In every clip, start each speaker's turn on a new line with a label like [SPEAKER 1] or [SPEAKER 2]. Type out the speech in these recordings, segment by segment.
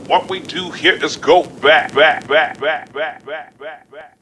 [SPEAKER 1] What we do here is go back, back, back, back, back, back, back, back.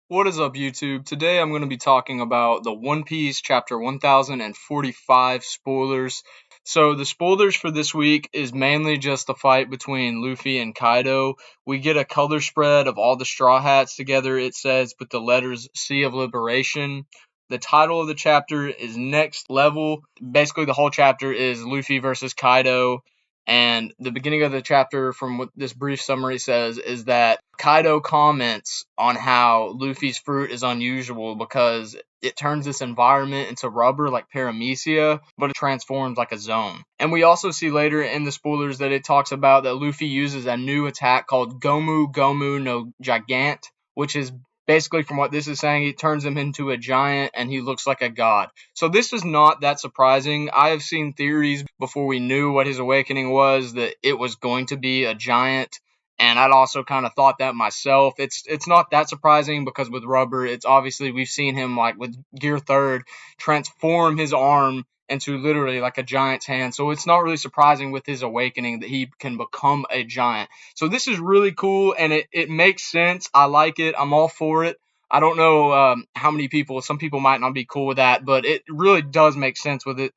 [SPEAKER 2] What is up, YouTube? Today I'm going to be talking about the One Piece chapter 1045 spoilers. So the spoilers for this week is mainly just the fight between Luffy and Kaido. We get a color spread of all the Straw Hats together, it says, with the letters Sea of Liberation. The title of the chapter is Next Level. Basically, the whole chapter is Luffy versus Kaido. And the beginning of the chapter, from what this brief summary says, is that Kaido comments on how Luffy's fruit is unusual because it turns this environment into rubber like paramecia, but it transforms like a zone. And we also see later in the spoilers that it talks about that Luffy uses a new attack called Gomu Gomu no Gigant, which is basically, from what this is saying, it turns him into a giant and he looks like a god. So this is not that surprising. I have seen theories before we knew what his awakening was that it was going to be a giant. And I'd also kind of thought that myself. It's not that surprising because with Rubber, it's obviously we've seen him like with Gear Third transform his arm into literally like a giant's hand. So it's not really surprising with his awakening that he can become a giant. So this is really cool and it makes sense. I like it. I'm all for it. I don't know how many people, some people might not be cool with that, but it really does make sense with it.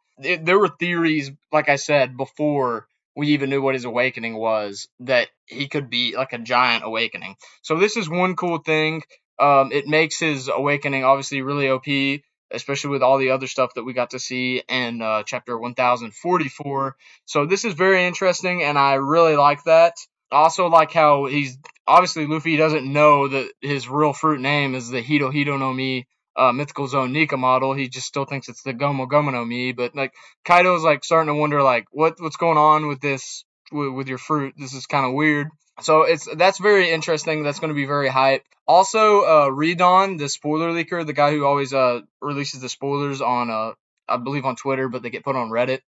[SPEAKER 2] There were theories, like I said, before we even knew what his awakening was, that he could be like a giant awakening. So this is one cool thing. It makes his awakening obviously really OP, especially with all the other stuff that we got to see in chapter 1044. So this is very interesting, and I really like that. I also like how he's obviously Luffy doesn't know that his real fruit name is the Hito Hito no Mi Mythical Zone Nika model. He just still thinks it's the Gomu Gomu no Mi, but like Kaido's like starting to wonder like what's going on with this with your fruit. This is kind of weird. So that's very interesting. That's going to be very hype. Also, Redon, the spoiler leaker, the guy who always releases the spoilers on I believe on Twitter, but they get put on Reddit,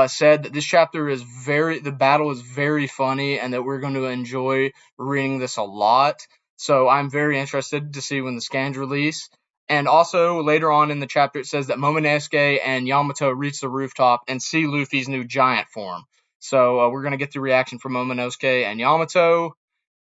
[SPEAKER 2] said that this chapter is the battle is very funny and that we're going to enjoy reading this a lot. So I'm very interested to see when the scans release. And also later on in the chapter, it says that Momonosuke and Yamato reach the rooftop and see Luffy's new giant form. So we're going to get the reaction from Momonosuke and Yamato.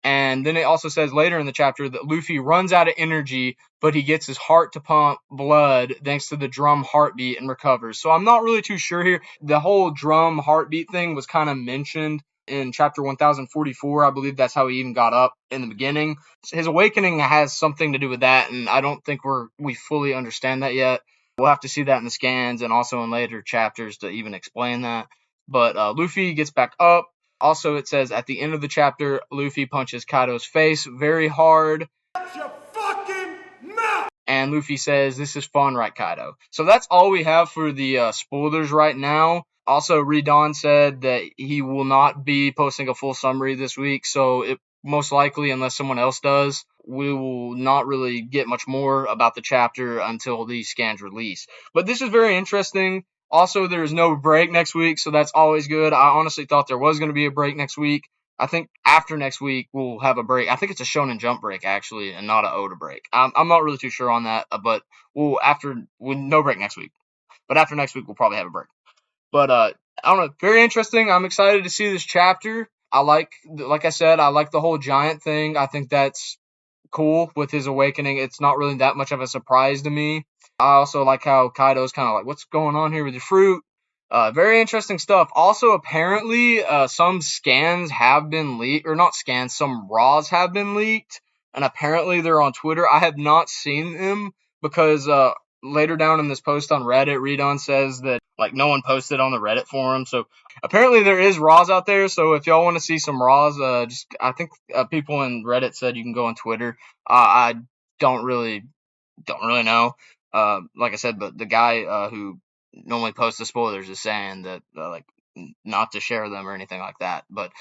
[SPEAKER 2] And then it also says later in the chapter that Luffy runs out of energy, but he gets his heart to pump blood thanks to the drum heartbeat and recovers. So I'm not really too sure here. The whole drum heartbeat thing was kind of mentioned in chapter 1044. I believe that's how he even got up in the beginning. His awakening has something to do with that, and I don't think we fully understand that yet. We'll have to see that in the scans and also in later chapters to even explain that. But Luffy gets back up. Also, it says at the end of the chapter, Luffy punches Kaido's face very hard. And Luffy says, "This is fun, right, Kaido?" So that's all we have for the spoilers right now. Also, Redon said that he will not be posting a full summary this week, so it most likely, unless someone else does, we will not really get much more about the chapter until the scans release. But this is very interesting. Also, there's no break next week, so that's always good. I honestly thought there was going to be a break next week. I think after next week we'll have a break. I think it's a Shonen Jump break actually, and not a Oda break. I'm not really too sure on that, but we'll no break next week. But after next week we'll probably have a break. But I don't know, very interesting. I'm excited to see this chapter. Like I said, I like the whole giant thing. I think that's cool with his awakening. It's not really that much of a surprise to me. I also like how Kaido's kind of like, what's going on here with your fruit? Very interesting stuff. Also, apparently, some scans have been leaked, or not scans, some RAWs have been leaked, and apparently they're on Twitter. I have not seen them because later down in this post on Reddit, Redon says that like no one posted on the Reddit forum. So apparently there is RAWs out there. So if y'all want to see some RAWs, I think people in Reddit said you can go on Twitter. I don't really know. Like I said, but the guy who normally posts the spoilers is saying that like not to share them or anything like that. But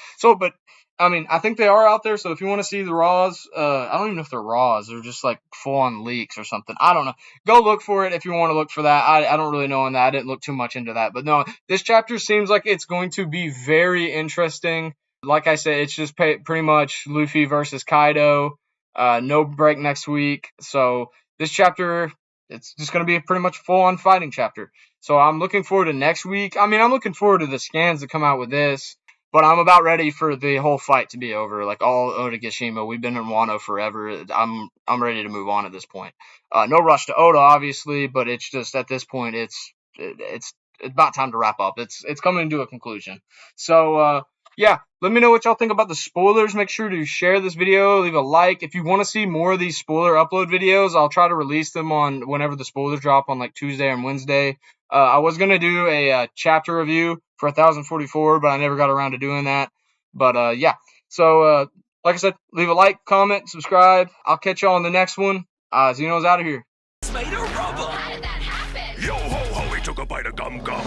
[SPEAKER 2] I mean, I think they are out there. So if you want to see the RAWs, I don't even know if they're RAWs. They're just like full on leaks or something. I don't know. Go look for it if you want to look for that. I don't really know on that. I didn't look too much into that. But no, this chapter seems like it's going to be very interesting. Like I said, it's just pretty much Luffy versus Kaido. No break next week. So this chapter, it's just going to be a pretty much full-on fighting chapter. So I'm looking forward to next week. I mean, I'm looking forward to the scans that come out with this, but I'm about ready for the whole fight to be over. Like all Onigashima, we've been in Wano forever. I'm ready to move on at this point. No rush to Oda, obviously, but it's just at this point, it's about time to wrap up. It's coming to a conclusion. So yeah, let me know what y'all think about the spoilers. Make sure to share this video, leave a like. If you want to see more of these spoiler upload videos, I'll try to release them on whenever the spoilers drop on like Tuesday and Wednesday. I was going to do a chapter review for 1044, but I never got around to doing that. But yeah, so like I said, leave a like, comment, subscribe. I'll catch y'all on the next one. Xeno's out of here.
[SPEAKER 3] Made of rubber. How did that happen? Yo ho ho, he took a bite of gum gum.